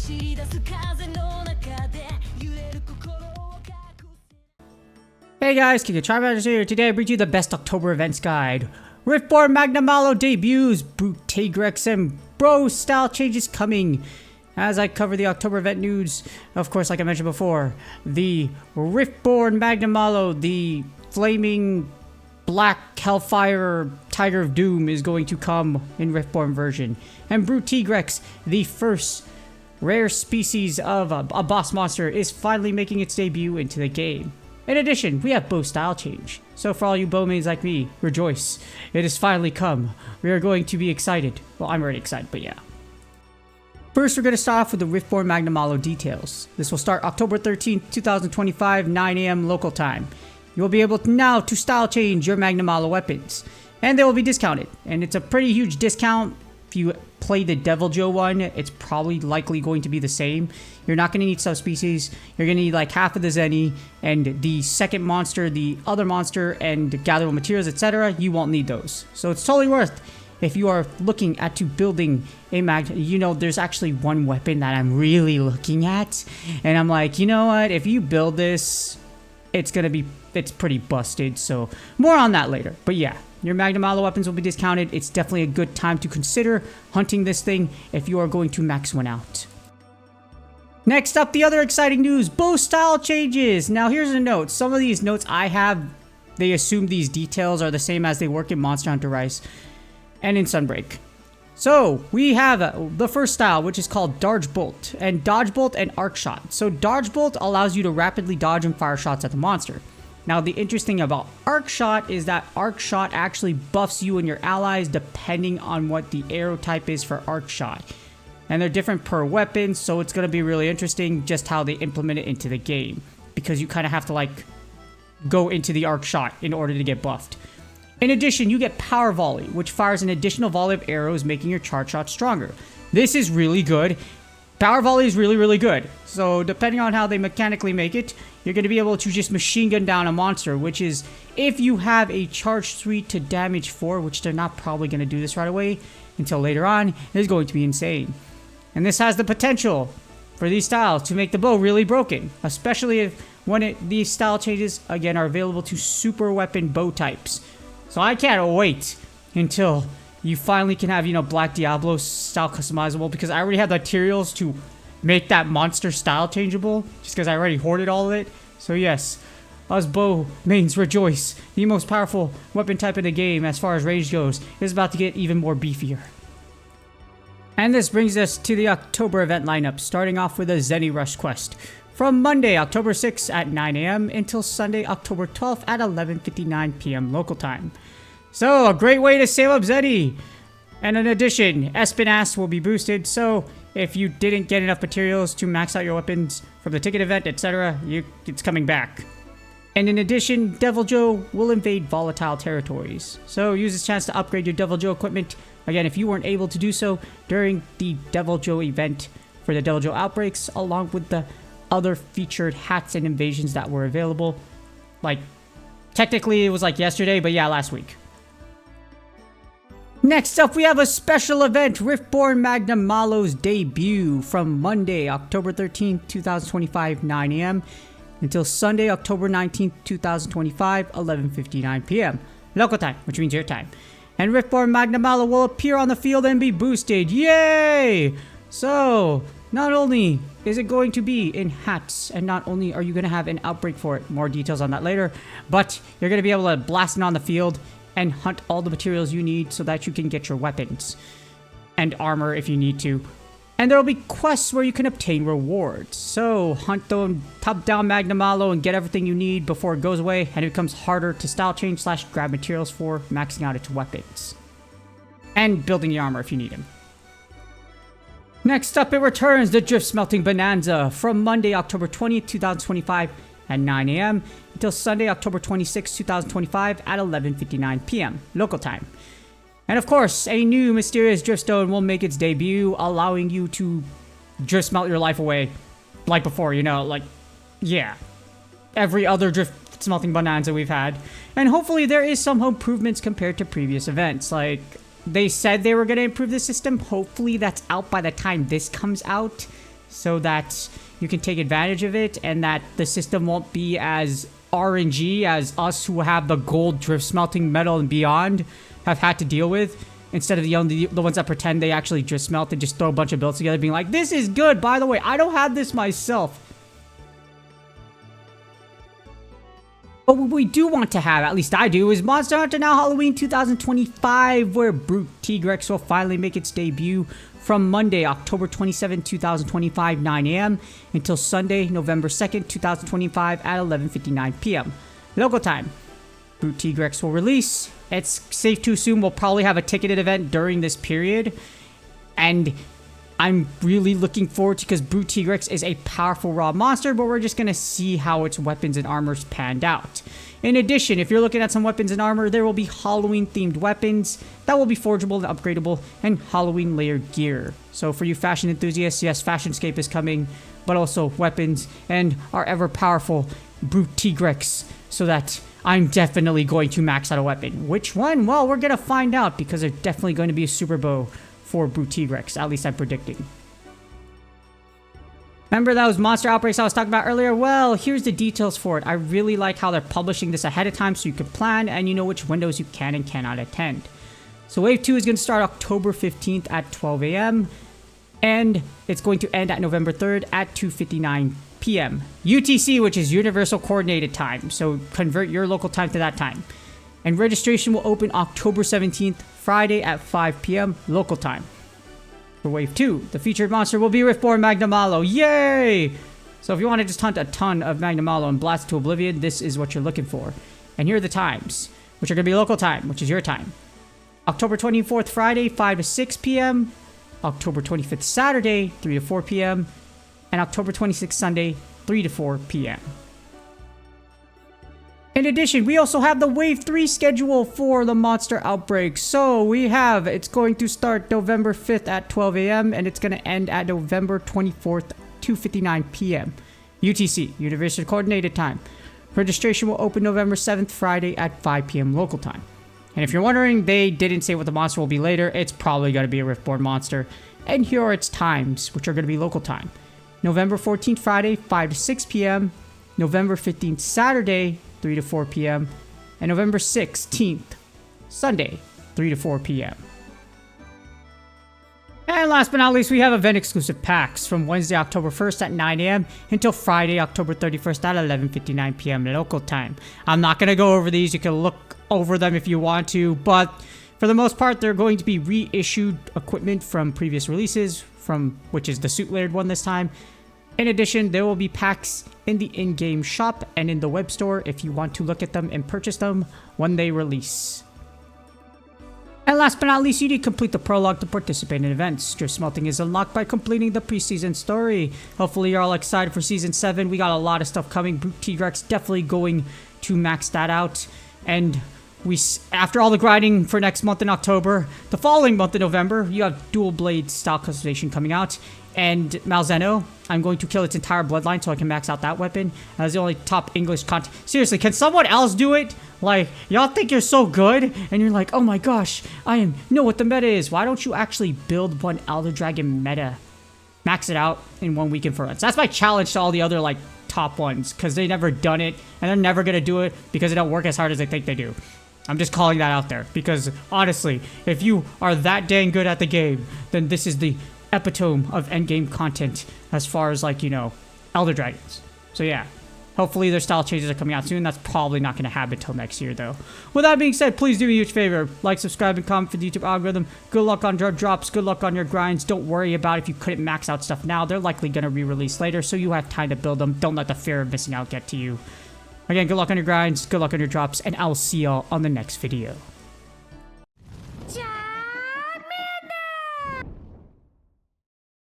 Hey guys, Cgabges here. Today I bring you the best October events guide. RIFTBORNE MAGNAMALO debuts, brute TIGREX and bro style changes coming. As I cover the October event news, of course, like I mentioned before, the RIFTBORNE MAGNAMALO, the flaming black hellfire tiger of doom, is going to come in RIFTBORNE version. And brute TIGREX, the first rare species of a boss monster, is finally making its debut into the game. In addition, we have bow style change. So for all you bow mains like me, rejoice. It has finally come. We are going to be excited. Well, I'm already excited, but yeah. First, we're going to start off with the RIFTBORNE MAGNAMALO details. This will start October 13th, 2025, 9 AM local time. You will be able now to style change your MAGNAMALO weapons. And they will be discounted. And it's a pretty huge discount. If you play the Devil Joe one, it's probably likely going to be the same. You're not going to need subspecies. You're going to need like half of the Zenny, and the second monster, the other monster, and gatherable materials, etc. You won't need those. So it's totally worth if you are looking at building a you know, there's actually one weapon that I'm really looking at, and I'm like, you know what? If you build this, it's pretty busted. So more on that later. But yeah. Your MAGNAMALO weapons will be discounted. It's definitely a good time to consider hunting this thing if you are going to max one out. Next up, the other exciting news, bow style changes. Now here's a note. Some of these notes I have, they assume these details are the same as they work in Monster Hunter Rise and in Sunbreak. So we have the first style, which is called Dodge Bolt, and Dodge Bolt and Arc Shot. So Dodge Bolt allows you to rapidly dodge and fire shots at the monster. Now, the interesting about Arc Shot is that Arc Shot actually buffs you and your allies depending on what the arrow type is for Arc Shot. And they're different per weapon, so it's going to be really interesting just how they implement it into the game. Because you kind of have to, like, go into the Arc Shot in order to get buffed. In addition, you get Power Volley, which fires an additional volley of arrows, making your charge shot stronger. This is really good. Power Volley is really, really good. So, depending on how they mechanically make it, you're going to be able to just machine gun down a monster, which is, if you have a charge 3 to damage 4, which they're not probably going to do this right away until later on, is going to be insane. And this has the potential for these styles to make the bow really broken, especially if these style changes, again, are available to super weapon bow types. So I can't wait until you finally can have, you know, Black Diablo style customizable, because I already have the materials to make that monster style changeable, just because I already hoarded all of it. So yes, us bow mains rejoice. The most powerful weapon type in the game as far as range goes is about to get even more beefier. And this brings us to the October event lineup, starting off with a Zenny Rush quest. From Monday, October 6th at 9 AM until Sunday, October 12th at 11:59 PM local time. So, a great way to save up Zenny. And in addition, Espinass will be boosted, so if you didn't get enough materials to max out your weapons from the ticket event, etc., it's coming back. And in addition, Devil Joe will invade volatile territories. So use this chance to upgrade your Devil Joe equipment. Again, if you weren't able to do so during the Devil Joe event for the Devil Joe outbreaks, along with the other featured hats and invasions that were available. Like, technically it was like yesterday, but yeah, last week. Next up, we have a special event, RIFTBORNE MAGNAMALO's debut from Monday, October 13th, 2025, 9 AM until Sunday, October 19th, 2025, 11:59 PM local time, which means your time. And RIFTBORNE MAGNAMALO will appear on the field and be boosted. Yay! So, not only is it going to be in hats, and not only are you going to have an outbreak for it, more details on that later, but you're going to be able to blast it on the field and hunt all the materials you need so that you can get your weapons and armor if you need to. And there will be quests where you can obtain rewards. So hunt the top-down MAGNAMALO and get everything you need before it goes away, and it becomes harder to style change / grab materials for, maxing out its weapons. And building the armor if you need them. Next up, it returns the Drift Smelting Bonanza from Monday, October 20th, 2025 at 9 AM until Sunday, October 26th, 2025 at 11:59 PM local time. And of course, a new mysterious Driftstone will make its debut, allowing you to drift smelt your life away like before, you know, like, yeah. Every other Drift Smelting Bonanza we've had. And hopefully there is some improvements compared to previous events. Like, they said they were going to improve the system. Hopefully that's out by the time this comes out. so that you can take advantage of it and that the system won't be as RNG as us who have the gold drift smelting metal and beyond have had to deal with. Instead of the ones that pretend they actually drift smelt and just throw a bunch of builds together being like, this is good, by the way, I don't have this myself. But what we do want to have, at least I do, is Monster Hunter Now Halloween 2025, where Brute Tigrex will finally make its debut from Monday, October 27, 2025, 9 a.m. until Sunday, November 2nd, 2025 at 11:59 p.m. local time. Brute Tigrex will release. It's safe to assume we'll probably have a ticketed event during this period. And I'm really looking forward to, because Brute Tigrex is a powerful raw monster, but we're just going to see how its weapons and armors panned out. In addition, if you're looking at some weapons and armor, there will be Halloween themed weapons that will be forgeable and upgradable, and Halloween layered gear. So for you fashion enthusiasts, yes, Fashionscape is coming, but also weapons and our ever powerful Brute Tigrex, so that I'm definitely going to max out a weapon. Which one? Well, we're going to find out, because there's definitely going to be a super bow for Brute Tigrex, at least I'm predicting. Remember those monster outbreaks I was talking about earlier? Well, here's the details for it. I really like how they're publishing this ahead of time so you can plan and you know which windows you can and cannot attend. So Wave 2 is going to start October 15th at 12 a.m. and it's going to end at November 3rd at 2:59 p.m. UTC, which is Universal Coordinated Time, so convert your local time to that time. And registration will open October 17th, Friday at 5 p.m. local time. For Wave 2, the featured monster will be Riftborne Magnamalo. Yay! So if you want to just hunt a ton of Magnamalo and blast it to oblivion, this is what you're looking for. And here are the times, which are going to be local time, which is your time. October 24th, Friday, 5 to 6 p.m. October 25th, Saturday, 3 to 4 p.m. And October 26th, Sunday, 3 to 4 p.m. In addition, we also have the Wave 3 schedule for the monster outbreak. So we have, it's going to start November 5th at 12 a.m. and it's going to end at November 24th, 2:59 p.m. UTC, Universal Coordinated Time. Registration will open November 7th, Friday at 5 p.m. local time. And if you're wondering, they didn't say what the monster will be later. It's probably going to be a Riftborne monster. And here are its times, which are going to be local time. November 14th, Friday, 5 to 6 p.m. November 15th, Saturday, 3 to 4 p.m. and November 16th, Sunday, 3 to 4 p.m. And last but not least, we have event-exclusive packs from Wednesday, October 1st at 9 a.m. until Friday, October 31st at 11:59 p.m. local time. I'm not going to go over these. You can look over them if you want to, but for the most part, they're going to be reissued equipment from previous releases, which is the suit-layered one this time. In addition, there will be packs in the in-game shop and in the web store if you want to look at them and purchase them when they release. And last but not least, you need to complete the prologue to participate in events. Drift smelting is unlocked by completing the preseason story. Hopefully you're all excited for Season 7. We got a lot of stuff coming. Brute Tigrex definitely going to max that out. And after all the grinding for next month in October, the following month in November, you have Dual Blade Style Customization coming out. And Malzeno, I'm going to kill its entire bloodline so I can max out that weapon. That's the only top English content. Seriously, can someone else do it? Like, y'all think you're so good, and you're like, oh my gosh, know what the meta is. Why don't you actually build one Elder Dragon meta? Max it out in 1 weekend for us. That's my challenge to all the other, like, top ones, because they never done it, and they're never going to do it because they don't work as hard as they think they do. I'm just calling that out there, because honestly, if you are that dang good at the game, then this is the epitome of endgame content as far as, like, you know, Elder Dragons. So yeah, hopefully their style changes are coming out soon. That's probably not going to happen until next year though. With that being said, please do me a huge favor, like, subscribe, and comment for the YouTube algorithm. Good luck on your drops, good luck on your grinds. Don't worry about if you couldn't max out stuff now. They're likely going to re-release later, so you have time to build them. Don't let the fear of missing out get to you. Again, good luck on your grinds, good luck on your drops, and I'll see y'all on the next video.